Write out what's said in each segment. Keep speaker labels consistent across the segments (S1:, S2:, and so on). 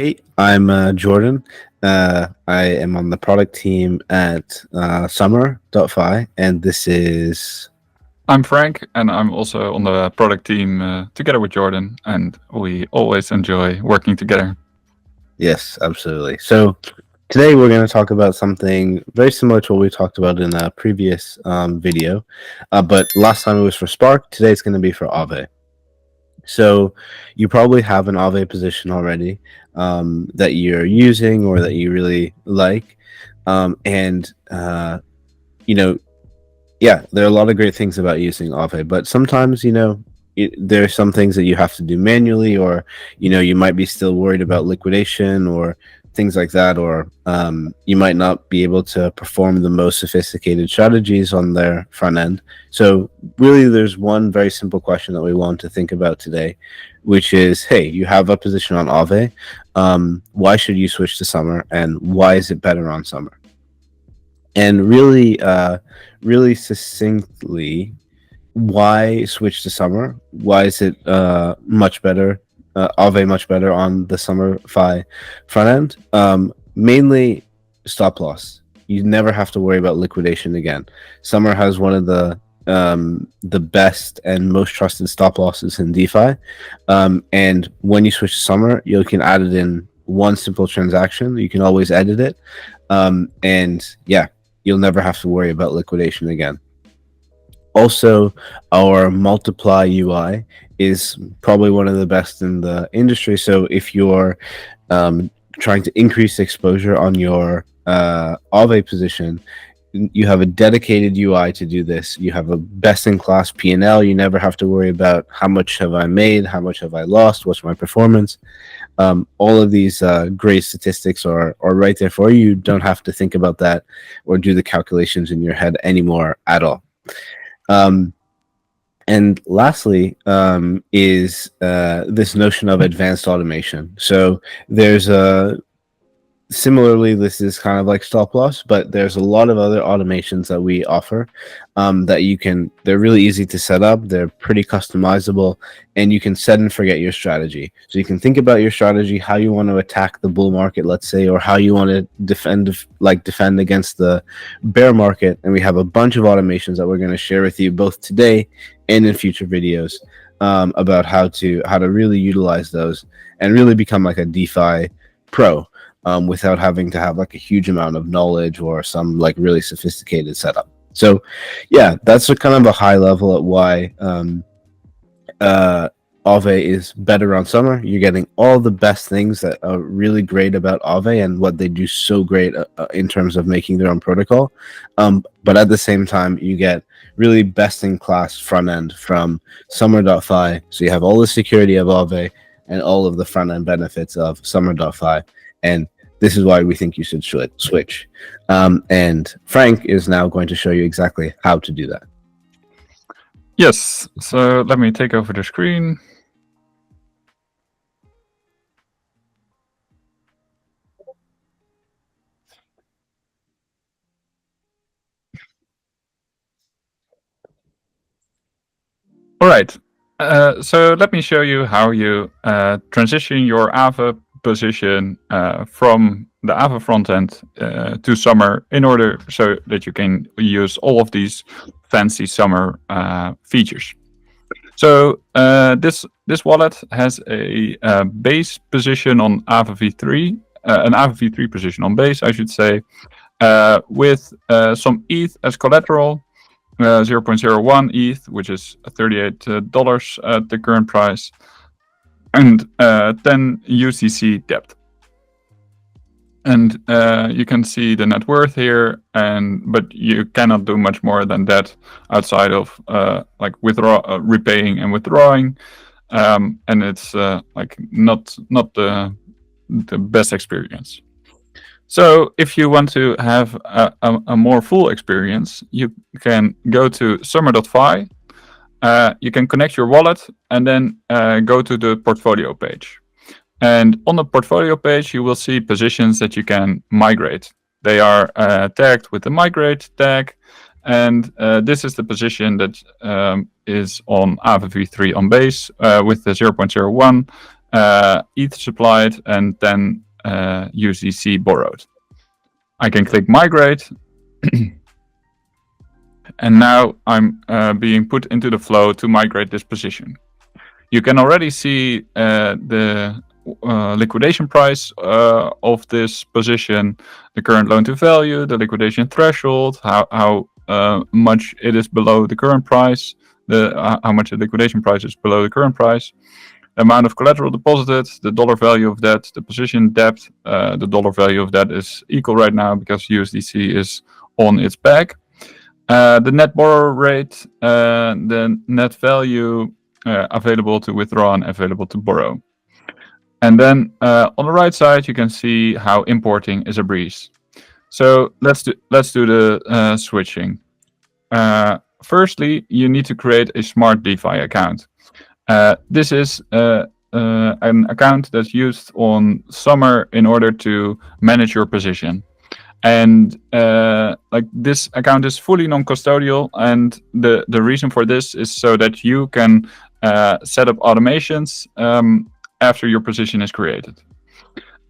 S1: Hey, I'm Jordan. I am on the product team at Summer.fi, and this is.
S2: I'm Frank, and I'm also on the product team together with Jordan, and we always enjoy working together.
S1: Yes, absolutely. So today we're going to talk about something very similar to what we talked about in a previous video, but last time it was for Spark. Today it's going to be for Aave. So you probably have an Aave position already that you're using or that you really like, and you know yeah, there are a lot of great things about using Aave, but sometimes, there are some things that you have to do manually, or, you might be still worried about liquidation or things like that, or you might not be able to perform the most sophisticated strategies on their front end. So really, there's one very simple question that we want to think about today, which is, hey, you have a position on Aave. Why should you switch to Summer, and why is it better on Summer? And really succinctly, why switch to Summer? Why is it much better, Aave much better on the Summer.fi front end? Mainly stop loss. You never have to worry about liquidation again. Summer has one of the best and most trusted stop losses in DeFi, and when you switch to Summer, you can add it in one simple transaction. You can always edit it, and yeah, you'll never have to worry about liquidation again. Also, our multiply UI is probably one of the best in the industry. So if you're trying to increase exposure on your Aave position, you have a dedicated UI to do this. You have a best-in-class P&L. You never have to worry about how much have I made, how much have I lost, what's my performance. All of these great statistics are right there for you. You don't have to think about that or do the calculations in your head anymore at all. And lastly, is this notion of advanced automation. So there's similarly, this is kind of like stop loss, but there's a lot of other automations that we offer that they're really easy to set up. They're pretty customizable, and you can set and forget your strategy. So you can think about your strategy, how you want to attack the bull market, let's say, or how you want to defend against the bear market. And we have a bunch of automations that we're going to share with you both today and in future videos about how to really utilize those and really become like a DeFi pro. Without having to have like a huge amount of knowledge or some like really sophisticated setup. So yeah, that's kind of a high level at why Aave is better on Summer. You're getting all the best things that are really great about Aave and what they do so great in terms of making their own protocol. But at the same time, you get really best in class front end from Summer.fi. So you have all the security of Aave and all of the front end benefits of Summer.fi. And this is why we think you should switch. And Frank is now going to show you exactly how to do that.
S2: Yes, so let me take over the screen. All right, so let me show you how you transition your Aave position from the Aave front end to Summer in order so that you can use all of these fancy Summer features. So this wallet has a base position on Aave v3, an Aave v3 position on base, I should say, with some ETH as collateral, 0.01 ETH, which is $38 at the current price, and 10 UCC depth. And you can see the net worth here, but you cannot do much more than that outside of like repaying and withdrawing, and it's like not the best experience. So if you want to have a more full experience, you can go to Summer.fi. You can connect your wallet and then go to the portfolio page. And on the portfolio page, you will see positions that you can migrate. They are tagged with the Migrate tag. And this is the position that is on Aave v3 on base with the 0.01 ETH supplied, and 10 USDC borrowed. I can click Migrate, and now I'm being put into the flow to migrate this position. You can already see the liquidation price of this position, the current loan to value, the liquidation threshold, how much it is below the current price, how much the liquidation price is below the current price, the amount of collateral deposited, the dollar value of that, the position depth. The dollar value of that is equal right now because USDC is on its back. The net borrow rate, the net value available to withdraw and available to borrow. And then on the right side, you can see how importing is a breeze. So let's do the switching. Firstly, you need to create a smart DeFi account. This is an account that's used on Summer in order to manage your position. And like this account is fully non-custodial, and the reason for this is so that you can set up automations after your position is created.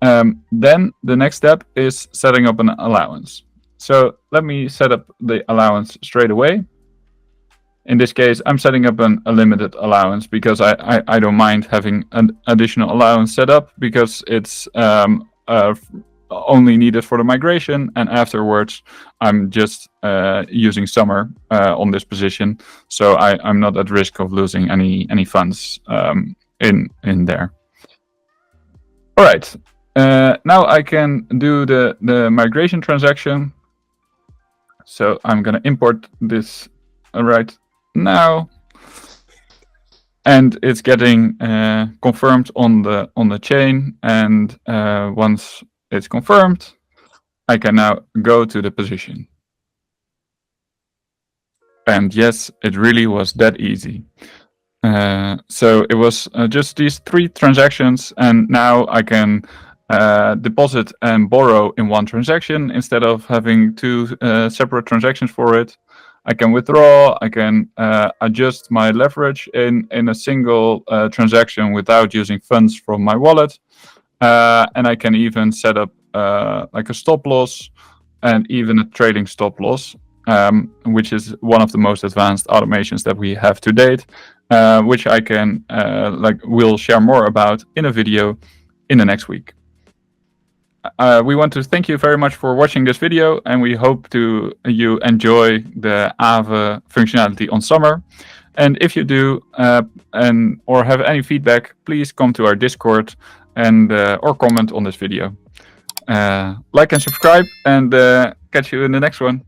S2: Then the next step is setting up an allowance. So let me set up the allowance straight away. In this case, I'm setting up a limited allowance because I don't mind having an additional allowance set up, because it's only needed for the migration, and afterwards I'm just using Summer on this position, so I'm not at risk of losing any funds in there. All right, now I can do the migration transaction. So I'm gonna import this right now, and it's getting confirmed on the chain, and once it's confirmed, I can now go to the position. And yes, it really was that easy. So it was just these 3 transactions, and now I can deposit and borrow in one transaction instead of having 2 separate transactions for it. I can withdraw, I can adjust my leverage in a single transaction without using funds from my wallet. And I can even set up like a stop loss and even a trading stop loss, which is one of the most advanced automations that we have to date, which I can will share more about in a video in the next week. We want to thank you very much for watching this video, and we hope you enjoy the Aave functionality on Summer. And if you do or have any feedback, please come to our Discord and or comment on this video. Like and subscribe, and catch you in the next one.